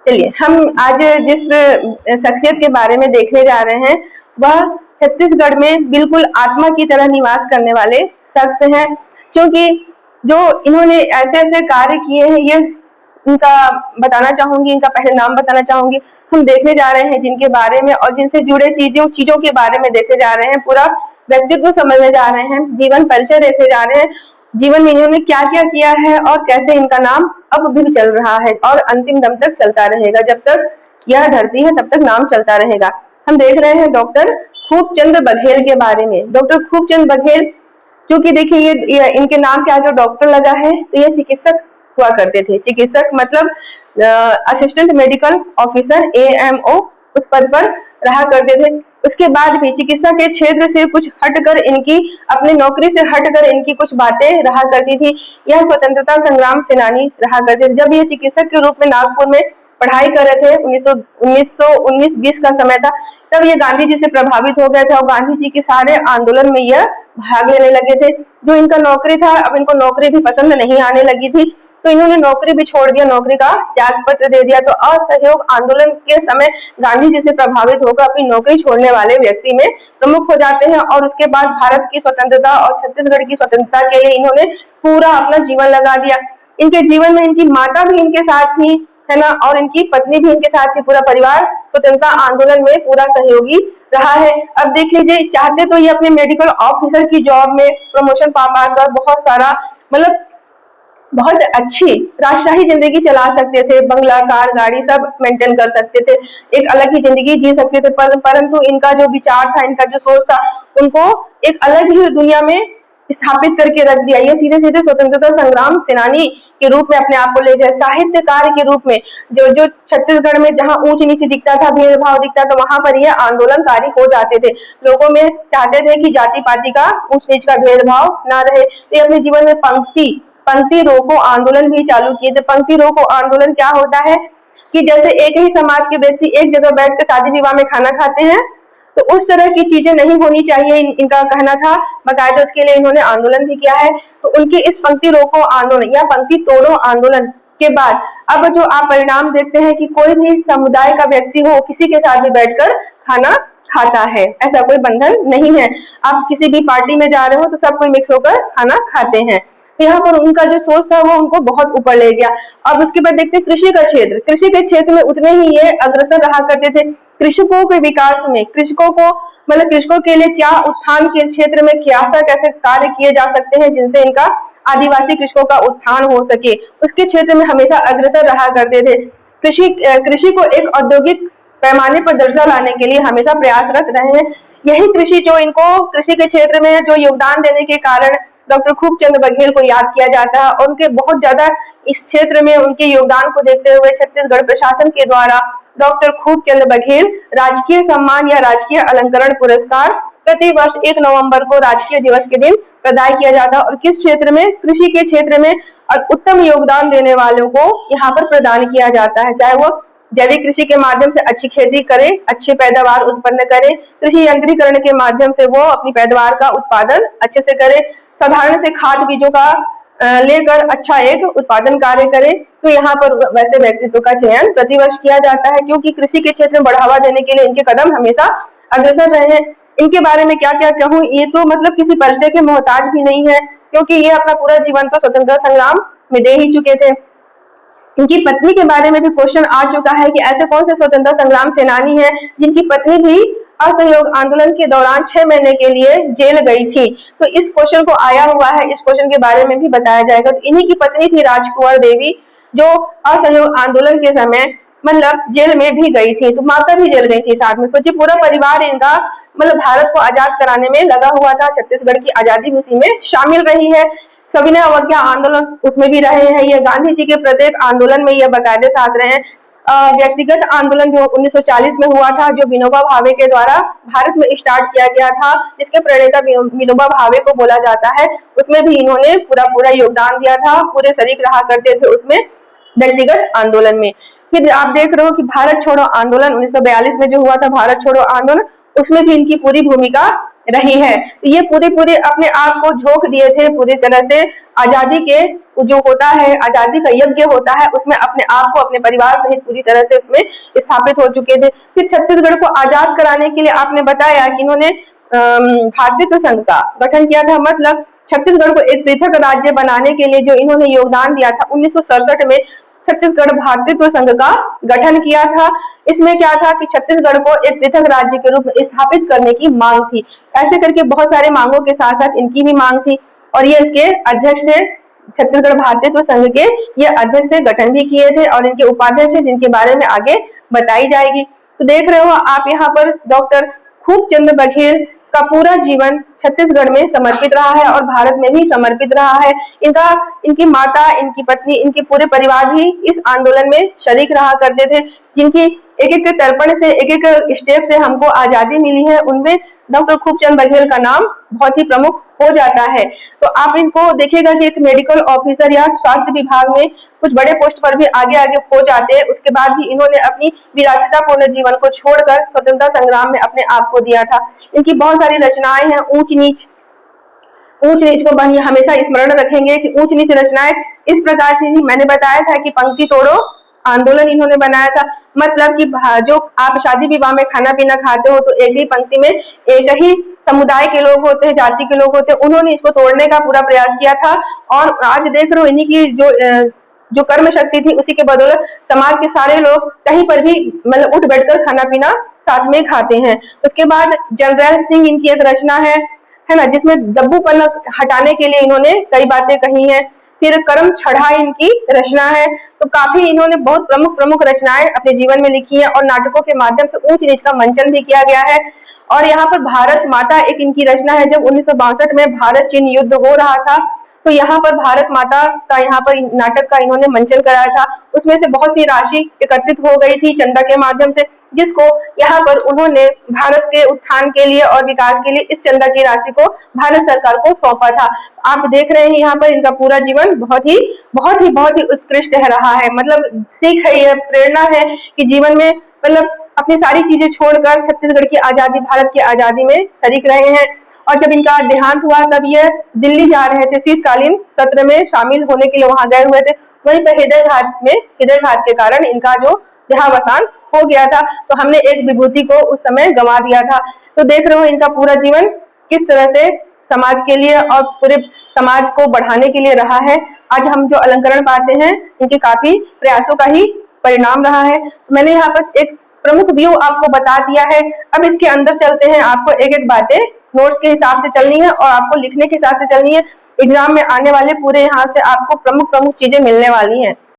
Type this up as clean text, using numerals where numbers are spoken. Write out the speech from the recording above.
चलिए हम आज जिस शख्सियत के बारे में देखने जा रहे हैं वह छत्तीसगढ़ में बिल्कुल आत्मा की तरह निवास करने वाले शख्स हैं, क्योंकि जो इन्होंने ऐसे ऐसे कार्य किए हैं ये इनका बताना चाहूंगी, इनका पहले नाम बताना चाहूंगी। हम देखने जा रहे हैं जिनके बारे में और जिनसे जुड़े चीजों के बारे में देखे जा रहे हैं, पूरा व्यक्तित्व समझने जा रहे हैं, जीवन परिचय देखे जा रहे हैं, जीवन में इन्होंने क्या क्या किया है और कैसे इनका नाम अब भी चल रहा है और अंतिम दम तक चलता रहेगा। जब तक यह धरती है तब तक नाम चलता रहेगा। हम देख रहे हैं डॉक्टर खूबचंद बघेल के बारे में। डॉक्टर खूबचंद बघेल, क्योंकि देखिए ये इनके नाम के आगे डॉक्टर लगा है तो ये चिकित्सक हुआ करते थे। चिकित्सक मतलब असिस्टेंट मेडिकल ऑफिसर AMO उस पद पर रहा करते थे। उसके बाद भी चिकित्सा के क्षेत्र से कुछ हटकर इनकी अपनी नौकरी से हटकर इनकी कुछ बातें रहा करती थी। यह स्वतंत्रता संग्राम सेनानी रहा करते थे। जब ये चिकित्सक के रूप में नागपुर में पढ़ाई कर रहे थे, 1919-20 का समय था, तब ये गांधी जी से प्रभावित हो गए थे और गांधी जी के सारे आंदोलन में यह भाग लेने लगे थे। जो इनका नौकरी था, अब इनको नौकरी भी पसंद नहीं आने लगी थी तो इन्होंने नौकरी भी छोड़ दिया, नौकरी का त्याग पत्र दे दिया। तो असहयोग आंदोलन के समय गांधी जी से प्रभावित होकर अपनी नौकरी छोड़ने वाले व्यक्ति में प्रमुख हो जाते हैं और उसके बाद भारत की स्वतंत्रता और छत्तीसगढ़ की स्वतंत्रता के लिए इन्होंने पूरा अपना जीवन लगा दिया। इनके जीवन में इनकी माता भी इनके साथ थी, है ना, और इनकी पत्नी भी इनके साथ थी। पूरा परिवार स्वतंत्रता आंदोलन में पूरा सहयोगी रहा है। अब देख लीजिए, चाहते तो ये अपने मेडिकल ऑफिसर की जॉब में प्रमोशन पा पाकर बहुत सारा मतलब बहुत अच्छी राजशाही जिंदगी चला सकते थे, बंगला कार गाड़ी सब मेंटेन कर सकते थे, एक अलग ही जिंदगी जी सकते थे। परंतु इनका जो विचार था, इनका जो सोच था, उनको एक अलग ही दुनिया में स्थापित करके रख दिया। ये सीधे सीधे स्वतंत्रता संग्राम सेनानी के रूप में अपने आप को ले गए, साहित्यकार के रूप में। जो छत्तीसगढ़ में जहाँ ऊंच नीच दिखता था, भेदभाव दिखता था, वहां पर ये आंदोलनकारी हो जाते थे। लोगों में चाहते थे कि जाति पाति का ऊंच नीच का भेदभाव ना रहे। तो ये अपने जीवन में पंक्ति रोको आंदोलन भी चालू किए थे। पंक्ति रोको आंदोलन क्या होता है कि जैसे एक ही समाज के व्यक्ति एक जगह बैठकर शादी विवाह में खाना खाते हैं, तो उस तरह की चीजें नहीं होनी चाहिए, इनका कहना था। बाकायदा उसके लिए इन्होंने आंदोलन भी किया है। तो उनके इस पंक्ति रोको आंदोलन या पंक्ति तोड़ो आंदोलन के बाद अब जो आप परिणाम देखते हैं कि कोई भी समुदाय का व्यक्ति हो, किसी के साथ भी बैठकर खाना खाता है, ऐसा कोई बंधन नहीं है। आप किसी भी पार्टी में जा रहे हो तो सब कोई मिक्स होकर खाना खाते हैं। यहाँ पर उनका जो सोच था वो उनको बहुत ऊपर ले गया। अब उसके बाद देखते हैं कृषि का क्षेत्र। कृषि के क्षेत्र में उतने ही ये अग्रसर रहा करते थे। कृषकों के विकास में, कृषकों को मतलब कृषकों के लिए क्या उत्थान के क्षेत्र में कैसे कार्य किए जा सकते हैं जिनसे इनका आदिवासी कृषकों का उत्थान हो सके, उसके क्षेत्र में हमेशा अग्रसर रहा करते थे। कृषि को एक औद्योगिक पैमाने पर दर्जा लाने के लिए हमेशा प्रयासरत रहे हैं। यही कृषि जो इनको कृषि के क्षेत्र में जो योगदान देने के कारण डॉक्टर खूबचंद बघेल को याद किया जाता है। और उनके बहुत ज्यादा इस क्षेत्र में उनके योगदान को देखते हुए छत्तीसगढ़ प्रशासन के द्वारा डॉक्टर खूबचंद बघेल राजकीय सम्मान या राजकीय अलंकरण पुरस्कार प्रति वर्ष 1 नवंबर को राजकीय दिवस के दिन प्रदान किया जाता है। और किस क्षेत्र में, कृषि के क्षेत्र में उत्तम योगदान देने वालों को यहाँ पर प्रदान किया जाता है, चाहे वो जैविक कृषि के माध्यम से अच्छी खेती करें, अच्छी पैदावार उत्पन्न करें, कृषि यंत्रीकरण के माध्यम से वो अपनी पैदावार का उत्पादन अच्छे से करें, साधारण से खाद बीजों का लेकर अच्छा एक उत्पादन कार्य करे। तो यहाँ पर वैसे व्यक्तित्व का चयन प्रतिवर्ष किया जाता है, क्योंकि कृषि के क्षेत्र में बढ़ावा देने के लिए इनके कदम हमेशा अग्रसर रहे हैं। इनके बारे में क्या क्या कहूँ, ये तो मतलब किसी परिचय के मोहताज भी नहीं है, क्योंकि ये अपना पूरा जीवन तो स्वतंत्रता संग्राम में दे ही चुके थे। इनकी पत्नी के बारे में भी क्वेश्चन आ चुका है कि ऐसे कौन से स्वतंत्रता संग्राम सेनानी हैं जिनकी पत्नी भी असहयोग आंदोलन के दौरान 6 महीने के लिए जेल गई थी। तो इस क्वेश्चन को आया हुआ है, इस क्वेश्चन के बारे में भी बताया जाएगा। तो इन्हीं की पत्नी थी राजकुंवर देवी, जो असहयोग आंदोलन के समय मतलब जेल में भी गई थी। तो माता भी जेल गई थी साथ में। सोचिए, पूरा परिवार इनका मतलब भारत को आजाद कराने में लगा हुआ था। छत्तीसगढ़ की आजादी भी उसी में शामिल रही है। सविनय अवज्ञा आंदोलन उसमें भी रहे हैं। ये गांधी जी के प्रत्येक आंदोलन में ये बाकायदे साथ रहे हैं। व्यक्तिगत आंदोलन जो 1940 में हुआ था, जो विनोबा भावे के द्वारा भारत में स्टार्ट किया गया था, जिसके प्रणेता विनोबा भावे को बोला जाता है, उसमें भी इन्होंने पूरा योगदान दिया था, पूरे शरीक रहा करते थे उसमें व्यक्तिगत आंदोलन में। फिर आप देख रहे हो कि भारत छोड़ो आंदोलन 1942 में जो हुआ था, भारत छोड़ो आंदोलन, उसमें भी इनकी पूरी भूमिका रही है। ये पूरे अपने आप को झोंक दिए थे पूरी तरह से आजादी के जो होता है, आजादी का यज्ञ होता है, उसमें अपने आप को अपने परिवार सहित पूरी तरह से उसमें स्थापित हो चुके थे। फिर छत्तीसगढ़ को आजाद कराने के लिए आपने बताया कि इन्होंने भारतीय संघ का गठन किया था, मतलब छत्तीसगढ़ को एक पृथक राज्य बनाने के लिए जो इन्होंने योगदान दिया था 1967 में छत्तीसगढ़ भारतीय संघ का गठन किया था। इसमें क्या था कि छत्तीसगढ़ को एक पृथक राज्य के रूप में स्थापित करने की मांग थी। ऐसे करके बहुत सारे मांगों के साथ साथ इनकी भी मांग थी और ये इसके अध्यक्ष थे, छत्तीसगढ़ भारतीय संघ के ये अध्यक्ष से गठन भी किए थे और इनके उपाध्यक्ष जिनके बारे में आगे बताई जाएगी। तो देख रहे हो आप यहाँ पर डॉक्टर खूबचंद बघेल का पूरा जीवन छत्तीसगढ़ में समर्पित रहा है और भारत में भी समर्पित रहा है। इनकी माता, इनकी पत्नी, इनके पूरे परिवार भी इस आंदोलन में शरीक रहा करते थे, जिनकी एक एक तर्पण से, एक एक स्टेप से हमको आजादी मिली है, उनमें डॉक्टर खूबचंद बघेल का नाम बहुत ही प्रमुख हो जाता है। तो आप इनको देखिएगा कि एक मेडिकल ऑफिसर या स्वास्थ्य विभाग में कुछ बड़े पोस्ट पर भी आगे आगे हो जाते हैं। उसके बाद भी इन्होंने अपनी विलासितापूर्ण जीवन को छोड़कर स्वतंत्रता संग्राम में अपने आप को दिया था। इनकी बहुत सारी रचनाएं हैं। ऊंच नीच को हमेशा स्मरण रखेंगे कि ऊंच नीच रचनाएं इस प्रकार से ही मैंने बताया था कि पंक्ति तोड़ो आंदोलन इन्होंने बनाया था। मतलब कि जो आप शादी विवाह में खाना पीना खाते हो तो एक ही पंक्ति में एक ही समुदाय के लोग होते हैं, जाति के लोग होते हैं, उन्होंने इसको तोड़ने का पूरा प्रयास किया था। और आज देख रहे हो इन्हीं की जो कर्म शक्ति थी उसी के बदौलत समाज के सारे लोग कहीं पर भी मतलब उठ बैठकर खाना पीना साथ में खाते हैं। उसके बाद जरनैल सिंह इनकी एक रचना है ना, जिसमें दब्बूपन हटाने के लिए इन्होंने कई बातें कही हैं। फिर करम छड़ा इनकी रचना है। तो काफी इन्होंने बहुत प्रमुख रचनाएं अपने जीवन में लिखी है और नाटकों के माध्यम से ऊंच नीच का मंचन भी किया गया है। और यहाँ पर भारत माता एक इनकी रचना है। जब 1962 में भारत चीन युद्ध हो रहा था तो यहाँ पर भारत माता का यहाँ पर नाटक का इन्होंने मंचन कराया था। उसमें से बहुत सी राशि एकत्रित हो गई थी चंदा के माध्यम से, जिसको यहाँ पर उन्होंने भारत के उत्थान के लिए और विकास के लिए इस चंदा की राशि को भारत सरकार को सौंपा था। आप देख रहे हैं यहाँ पर इनका पूरा जीवन बहुत ही उत्कृष्ट रहा है। मतलब सीख है, यह प्रेरणा है कि जीवन में मतलब अपनी सारी चीजें छोड़कर छत्तीसगढ़ की आजादी, भारत की आजादी में शरीक रहे हैं। और जब इनका देहांत हुआ तब ये दिल्ली जा रहे थे, शीतकालीन सत्र में शामिल होने के लिए वहां गए हुए थे। वहीं पर हृदयघात के कारण इनका जो देहावसान हो गया था। तो हमने एक विभूति को उस समय गंवा दिया था। तो देख रहे हो इनका पूरा जीवन किस तरह से समाज के लिए और पूरे समाज को बढ़ाने के लिए रहा है। आज हम जो अलंकरण पाते हैं इनके काफी प्रयासों का ही परिणाम रहा है। मैंने यहाँ पर एक प्रमुख व्यू आपको बता दिया है। अब इसके अंदर चलते हैं। आपको एक एक बातें नोट्स के हिसाब से चलनी है और आपको लिखने के हिसाब से चलनी है। एग्जाम में आने वाले पूरे यहाँ से आपको प्रमुख चीजें मिलने वाली हैं।